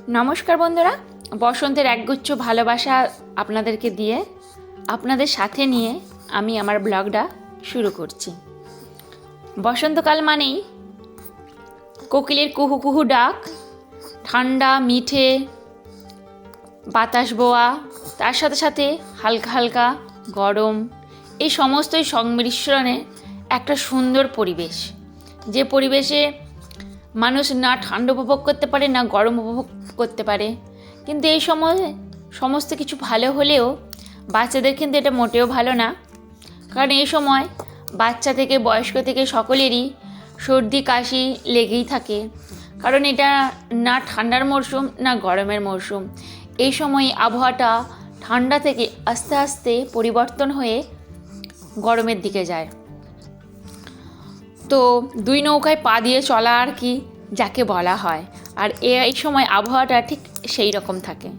নমস্কার বন্ধুরা, বসন্তের একগুচ্ছ ভালোবাসা আপনাদেরকে দিয়ে আপনাদের সাথে নিয়ে আমি আমার ব্লগটা শুরু করছি। বসন্তকাল মানেই কোকিলের কুহু কুহু ডাক, ঠান্ডা মিঠে বাতাস বোয়া, তার সাথে সাথে হালকা হালকা গরম, এই সমস্তই সংমিশ্রণে একটা সুন্দর পরিবেশ, যে পরিবেশে মানুষ না ঠান্ডা উপভোগ করতে পারে না গরম উপভোগ করতে পারে। কিন্তু এই সময় সমস্ত কিছু ভালো হলেও বাচ্চাদের কিন্তু এটা মোটেও ভালো না, কারণ এই সময় বাচ্চা থেকে বয়স্ক থেকে সকলেরই সর্দি কাশি লেগেই থাকে, কারণ এটা না ঠান্ডার মরশুম না গরমের মরশুম। এই সময় আবহাওয়াটা ঠান্ডা থেকে আস্তে আস্তে পরিবর্তন হয়ে গরমের দিকে যায়। তো দুই নৌকায় পা দিয়ে চলা আর কি যাকে বলা হয়, আর এই সময় আবহাওয়াটা ঠিক সেই রকম থাকে।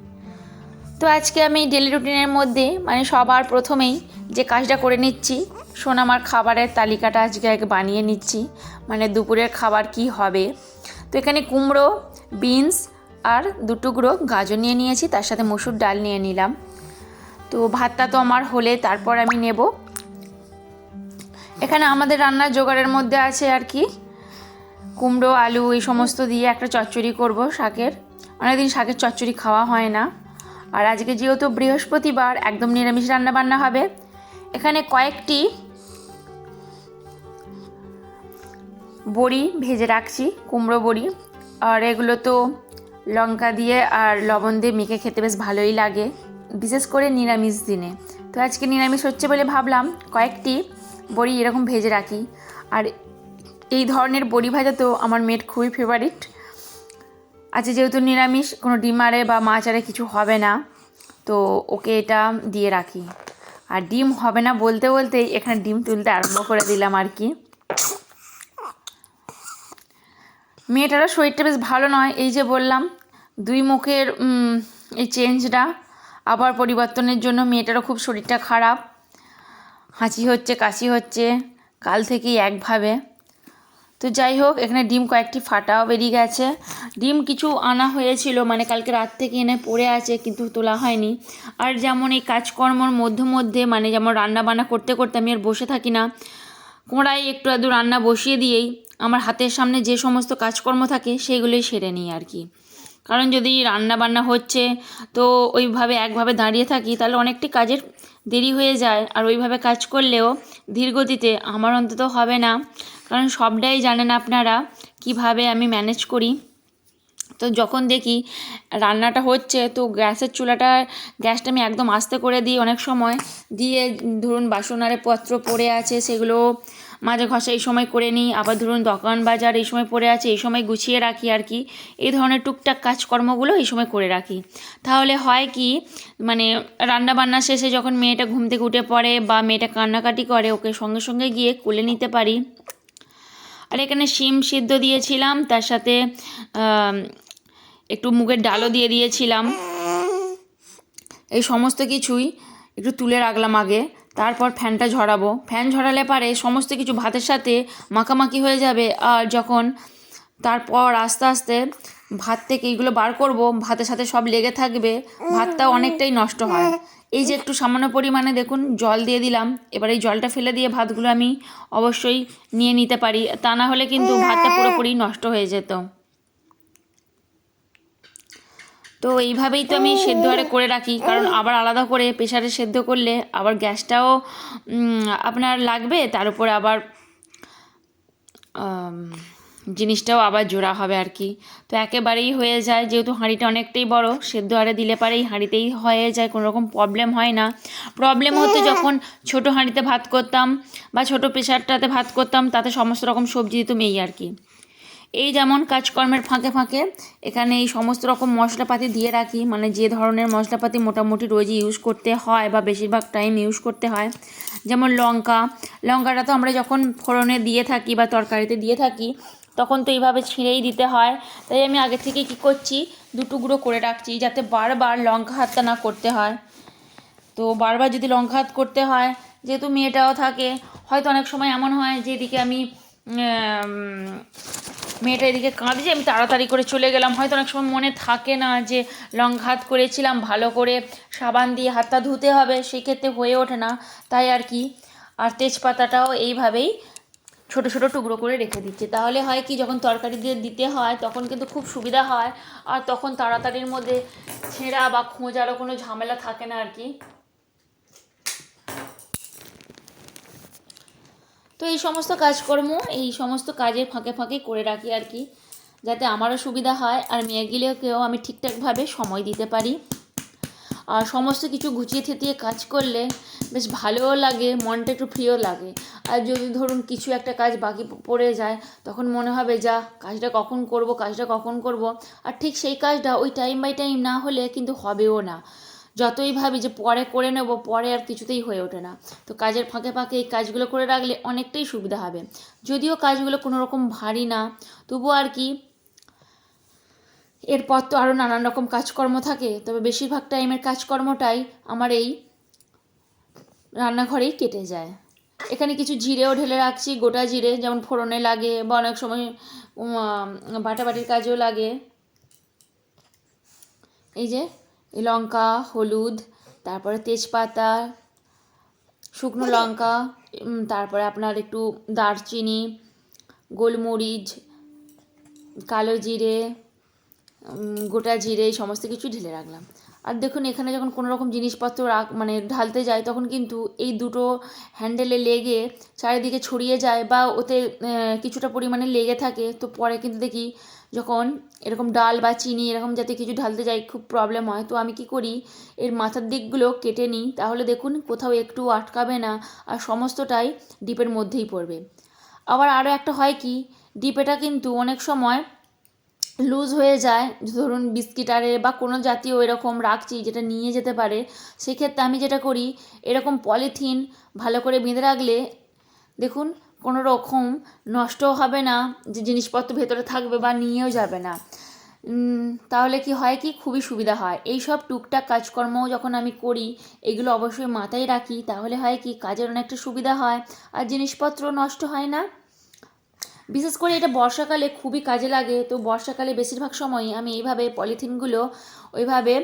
তো আজকে আমি ডেলি রুটিনের মধ্যে সবার প্রথমেই যে কাজটা করে নিচ্ছি, সোনামার খাবারের তালিকাটা আজকে আগে বানিয়ে নিচ্ছি, দুপুরের খাবার কি হবে। তো এখানে কুমড়ো, বিনস আর দুটুকরো গাজর নিয়ে নিয়েছি, তার সাথে মসুর ডাল নিয়ে নিলাম। তো ভাতটা তো আমার হলে তারপর আমি নেব। এখানে আমাদের রান্নার জোগাড়ের মধ্যে আছে আর কি কুমড়ো আলু এই সমস্ত দিয়ে একটা চচ্চড়ি করব শাকের। অনেকদিন শাকের চচ্চড়ি খাওয়া হয় না, আর আজকে যেহেতু বৃহস্পতিবার একদম নিরামিষ রান্না বান্না হবে। এখানে কয়েকটি বড়ি ভেজে রাখছি, কুমড়ো বড়ি, আর এগুলো তো লঙ্কা দিয়ে আর লবণ দিয়ে মেখে খেতে বেশ ভালোই লাগে, বিশেষ করে নিরামিষ দিনে। তো আজকে নিরামিষ হচ্ছে বলে ভাবলাম কয়েকটি বড়ি এরকম ভেজে রাখি। আর এই ধরনের বড়ি ভাজা তো আমার মেয়ের খুবই ফেভারিট। আচ্ছা, যেহেতু নিরামিষ কোনো ডিম আরে বা মাছ আরে কিছু হবে না, তো ওকে এটা দিয়ে রাখি। আর ডিম হবে না বলতে বলতেই এখানে ডিম তুলতে আরম্ভ করে দিলাম আর কি। মেয়েটারও শরীরটা বেশ ভালো নয়, এই যে বললাম দুই মুখের এই চেঞ্জটা আবার পরিবর্তনের জন্য মেয়েটারও খুব শরীরটা খারাপ, হাঁচি হচ্ছে কাশি হচ্ছে কাল থেকেই একভাবে। তো যাই হোক, এখানে ডিম কয়েকটি ফাটাও বেরিয়ে গেছে। ডিম কিছু আনা হয়েছিল, কালকে রাত থেকে এনে পড়ে আছে, কিন্তু তোলা হয়নি। আর যেমন এই কাজকর্মর মধ্যে মধ্যে যেমন রান্না বান্না করতে করতে আমি আর বসে থাকি না, কোড়াই একটু আধটু রান্না বসিয়ে দিয়েই আমার হাতের সামনে যে সমস্ত কাজকর্ম থাকে সেইগুলোই সেরে নিই আর কি। কারণ যদি রান্না বান্না হচ্ছে তো ওইভাবে একভাবে দাঁড়িয়ে থাকি তাহলে অনেকটি কাজের দেরি হয়ে যায়, আর ওইভাবে কাজ করলেও ধীর গতিতে আমার অন্তত হবে না, কারণ সবটাই জানেন আপনারা কিভাবে আমি ম্যানেজ করি। তো যখন দেখি রান্নাটা হচ্ছে তো গ্যাসটা আমি একদম আস্তে করে দিই, অনেক সময় দিয়ে ধরুন বাসন আরে পত্র পড়ে আছে সেগুলো মাঝে ঘষা এই সময় করে নিই, আবার ধরুন দোকান বাজার এই সময় পড়ে আছে এই সময় গুছিয়ে রাখি আর কি। এই ধরনের টুকটাক কাজকর্মগুলো এই সময় করে রাখি। তাহলে হয় কি, রান্না বান্না শেষে যখন মেয়েটা ঘুম থেকে উঠে পড়ে বা মেয়েটা কান্নাকাটি করে, ওকে সঙ্গে সঙ্গে গিয়ে কোলে নিতে পারি। আর এখানে শিম সিদ্ধ দিয়েছিলাম, তার সাথে একটু মুগের ডালও দিয়ে দিয়েছিলাম। এই সমস্ত কিছুই একটু তুলে রাখলাম আগে, তারপর ফ্যানটা ঝরাবো। ফ্যান ঝরালে পারে সমস্ত কিছু ভাতের সাথে মাখামাখি হয়ে যাবে, আর যখন তারপর আস্তে আস্তে ভাত থেকে এইগুলো বার করব, ভাতের সাথে সব লেগে থাকবে, ভাতটাও অনেকটাই নষ্ট হয়। এই যে একটু সামান্য পরিমাণে দেখুন জল দিয়ে দিলাম, এবার এই জলটা ফেলে দিয়ে ভাতগুলো আমি অবশ্যই নিয়ে নিতে পারি, তা না হলে কিন্তু ভাতটা পুরোপুরি নষ্ট হয়ে যেত। তো এইভাবেই তো আমি সেদ্ধ করে রাখি, কারণ আবার আলাদা করে প্রেসারে সেদ্ধ করলে আবার গ্যাসটাও আপনার লাগবে, তার উপরে আবার জিনিসটাও আবার জোড়া হবে আর কি। তো একেবারেই হয়ে যায়, যেহেতু হাঁড়িটা অনেকটাই বড়, সেদ্ধ আরে দিলে পারেই হাঁড়িতেই হয়ে যায়, কোনো রকম প্রবলেম হয় না। প্রবলেম হতো যখন ছোট হাঁড়িতে ভাত করতাম বা ছোট প্রেসারটাতে ভাত করতাম, তাতে সমস্ত রকম সবজি দিতাম এই আর কি। এই যেমন কাজকর্মের ফাঁকে ফাঁকে এখানে এই সমস্ত রকম মশলাপাতি দিয়ে রাখি, যে ধরনের মশলাপাতি মোটামুটি রোজই ইউজ করতে হয় বা বেশিরভাগ টাইম ইউজ করতে হয়। যেমন লঙ্কাটা তো আমরা যখন ফোড়নে দিয়ে থাকি বা তরকারিতে দিয়ে থাকি তখন তো এইভাবে ছিঁড়েই দিতে হয়, তাই আমি আগে থেকে কী করছি, দুটুকরো করে রাখছি যাতে বারবার লঙ্কা হাতটা না করতে হয়। তো বারবার যদি লঙ্কা হাত করতে হয়, যেহেতু মেয়েটাও থাকে, হয়তো অনেক সময় এমন হয় যেদিকে আমি মেয়েটা এদিকে কাঁদছে, আমি তাড়াতাড়ি করে চলে গেলাম। হয়তো অনেক সময় মনে থাকে না যে লঙ্কা হাত করেছিলাম, ভালো করে সাবান দিয়ে হাতটা ধুতে হবে, সেক্ষেত্রে হয়ে ওঠে না, তাই আর কি। আর তেজপাতাটাও এইভাবেই ছোট ছোট টুকরো করে রেখে দিচ্ছি, তাহলে হয় কি যখন তরকারি দিয়ে দিতে হয় তখন কিন্তু খুব সুবিধা হয়, আর তখন তাড়াতাড়ির মধ্যে ছেঁড়া বা খোঁজারও কোনো ঝামেলা থাকে না আর কি। তো এই সমস্ত কাজকর্ম, এই সমস্ত কাজের ফাঁকে ফাঁকে করে রাখি আর কি, যাতে আমারও সুবিধা হয় আর মেয়েগুলোকেও আমি ঠিকঠাকভাবে সময় দিতে পারি। আর সমস্ত কিছু গুছিয়ে থেতিয়ে কাজ করলে বেশ ভালোও লাগে, মনটা একটু ফ্রিও লাগে। আর যদি ধরুন কিছু একটা কাজ বাকি পড়ে যায়, তখন মনে হবে যা কাজটা কখন করব, কাজটা কখন করব, আর ঠিক সেই কাজটা ওই টাইম বাই টাইম না হলে কিন্তু হবেও না। যতই ভাবি যে পরে করে নেব, পরে আর কিছুতেই হয়ে ওঠে না। তো কাজের ফাঁকে ফাঁকে এই কাজগুলো করে রাখলে অনেকটাই সুবিধা হবে। যদিও কাজগুলো কোনো রকম ভারী না, তবুও আর কি এরপর তো আরও নানান রকম কাজকর্ম থাকে, তবে বেশিরভাগ টাইমের কাজকর্মটাই আমার এই রান্নাঘরেই কেটে যায়। এখানে কিছু জিরেও ঢেলে রাখছি, গোটা জিরে, যেমন ফোড়নে লাগে বা অনেক সময় বাটাবাটির কাজেও লাগে। এই যে লঙ্কা, হলুদ, তারপরে তেজপাতা, শুকনো লঙ্কা, তারপরে আপনার একটু দারচিনি, গোলমরিচ, কালো জিরে, গোটা জিরে, এই সমস্ত কিছু ঢেলে রাখলাম। আর দেখুন এখানে যখন কোনো রকম জিনিসপত্র মানে ঢালতে যাই, তখন কিন্তু এই দুটো হ্যান্ডেলে লেগে চারিদিকে ছড়িয়ে যায় বা ওতে কিছুটা পরিমাণে লেগে থাকে। তো পরে কিন্তু দেখি যখন এরকম ডাল বা চিনি এরকম যাতে কিছু ঢালতে যাই খুব প্রবলেম হয়। তো আমি কি করি, এর মাথার দিকগুলো কেটে নিই, তাহলে দেখুন কোথাও একটু আটকাবে না আর সমস্তটাই ডিপের মধ্যেই পড়বে। আবার আরও একটা হয় কি, ডিপেটা কিন্তু অনেক সময় লুজ হয়ে যায়, ধরুন বিস্কিটারে বা কোনো জাতীয় এরকম রাখছি যেটা নিয়ে যেতে পারে, সেক্ষেত্রে আমি যেটা করি, এরকম পলিথিন ভালো করে বেঁধে রাখলে দেখুন কোনো রকম নষ্টও হবে না, যে জিনিসপত্র ভেতরে থাকবে বা নিয়েও যাবে না। তাহলে কি হয় কি, খুবই সুবিধা হয়। এই সব টুকটাক কাজকর্মও যখন আমি করি, এগুলো অবশ্যই মাথায় রাখি, তাহলে হয় কি কাজের অনেকটা সুবিধা হয় আর জিনিসপত্র নষ্ট হয় না। বিশেষ করে এটা বর্ষাকালে খুবই কাজে লাগে। তো বর্ষাকালে বেশিরভাগ সময়ই আমি এইভাবে পলিথিনগুলো ওইভাবে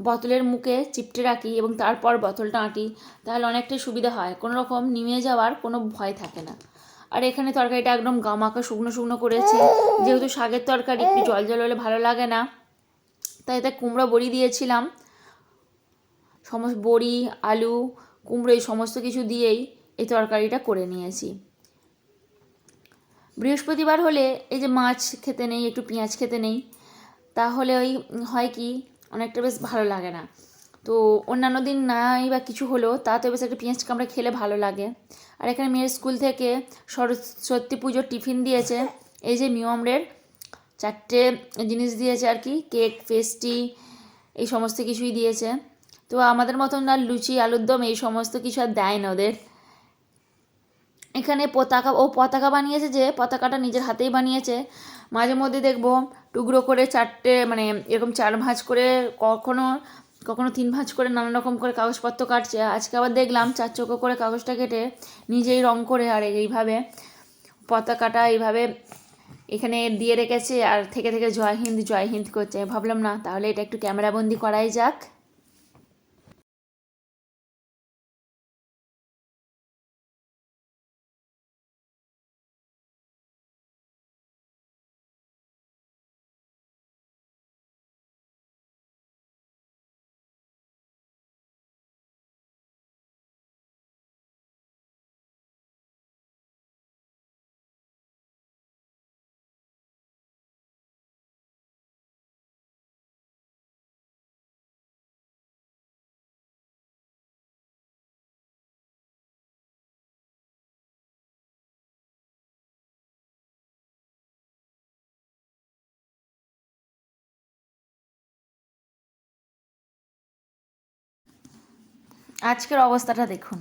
বোতলের মুখে চিপটে রাখি এবং তারপর বোতলটা আঁটি, তাহলে অনেকটাই সুবিধা হয়, কোনো রকম নিমে যাওয়ার কোনো ভয় থাকে না। আর এখানে তরকারিটা একদম গামাকা শুকনো শুকনো করেছি, যেহেতু শাকের তরকারি একটু জল জল হলে ভালো লাগে না, তাই এতে কুমড়ো বড়ি দিয়েছিলাম। সমস্ত বড়ি, আলু, কুমড়ো এই সমস্ত কিছু দিয়েই এই তরকারিটা করে নিয়েছি। বৃহস্পতিবার হলে এই যে মাছ খেতে নেই, একটু পেঁয়াজ খেতে নেই, তাহলে ওই হয় কি অনেকটা বেশ ভালো লাগে না। তো অন্যান্য দিন নাই বা কিছু হলো, তাতে বেশ একটা পেঁয়াজ কামড়ে খেলে ভালো লাগে। আর এখানে মেয়ের স্কুল থেকে সরস্বতী পুজোর টিফিন দিয়েছে, এই যে মিয়মরের 4টে জিনিস দিয়েছে আর কি, কেক, পেস্ট্রি, এই সমস্ত কিছুই দিয়েছে। তো আমাদের মতন আর লুচি, আলুর দম এই সমস্ত কিছু আর দেয় না ওদের। এখানে পতাকা বানিয়েছে, যে পতাকাটা নিজের হাতেই বানিয়েছে। মাঝে মধ্যে দেখব টুকরো করে 4টে মানে এরকম 4 ভাঁজ করে, কখনো কখনো 3 ভাঁজ করে নানা রকম করে কাগজপত্র কাটছে। আজকে আবার দেখলাম 4 চৌকো করে কাগজটা কেটে নিজেই রং করে আর এইভাবে পতাকাটা এইভাবে এখানে দিয়ে রেখেছে, আর থেকে থেকে জয় হিন্দ জয় হিন্দ করছে। ভাবলাম না, তাহলে এটা একটু ক্যামেরাবন্দি করাই যাক। আজকের অবস্থাটা দেখুন।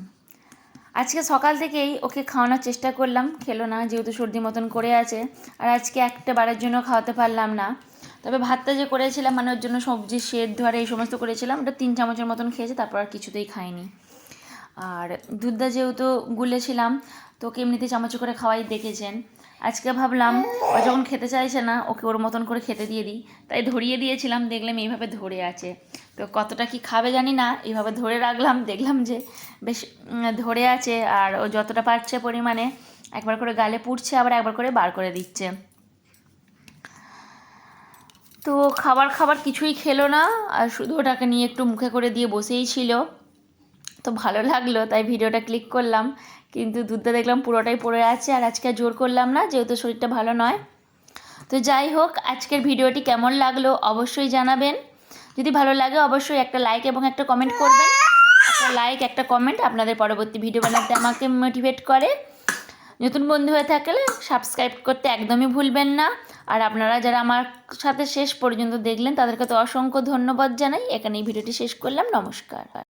আজকে সকাল থেকেই ওকে খাওয়ানোর চেষ্টা করলাম, খেলো না, যেহেতু সর্দি মতন করে আছে। আর আজকে একটা বারের জন্য খাওয়াতে পারলাম না। তবে ভাতটা যে করেছিলাম, মানে ওর জন্য সবজি সেদ্ধ আর এই সমস্ত করেছিলাম, ওটা 3 চামচের মতন খেয়েছে, তারপর আর কিছুতেই খায়নি। আর দুধটা যেহেতু গুলেছিলাম, তো ওকে এমনিতে চামচ করে খাওয়াই দেখেছেন। আজকে ভাবলাম ও যখন খেতে চাইছে না, ওকে ওর মতন করে খেতে দিয়ে দিই, তাই ধরিয়ে দিয়েছিলাম। দেখলাম এইভাবে ধরে আছে, তো কতটা কি খাবে জানি না, এইভাবে ধরে রাখলাম, দেখলাম যে বেশ ধরে আছে। আর ও যতটা পারছে পরিমাণে একবার করে গালে পুড়ছে, আবার একবার করে বার করে দিচ্ছে। তো খাবার কিছুই খেলো না, আর শুধু ওটাকে নিয়ে একটু মুখে করে দিয়ে বসেই ছিল। তো ভালো লাগলো, তাই ভিডিওটা ক্লিক করলাম, কিন্তু দুধটা দেখলাম পুরোটাই পড়ে আছে। আর আজকে জোর করলাম না, যেহেতু শরীরটা ভালো নয়। তো যাই হোক, আজকের ভিডিওটি কেমন লাগলো অবশ্যই জানাবেন। যদি ভালো লাগে অবশ্যই একটা লাইক এবং একটা কমেন্ট করবেন। একটা লাইক, একটা কমেন্ট আপনাদের পরবর্তী ভিডিও বানাতে আমাকে মোটিভেট করে। নতুন বন্ধু হয়ে থাকলে সাবস্ক্রাইব করতে একদমই ভুলবেন না। আর আপনারা যারা আমার সাথে শেষ পর্যন্ত দেখলেন তাদেরকে তো অসংখ্য ধন্যবাদ জানাই। এখানেই ভিডিওটি শেষ করলাম। নমস্কার।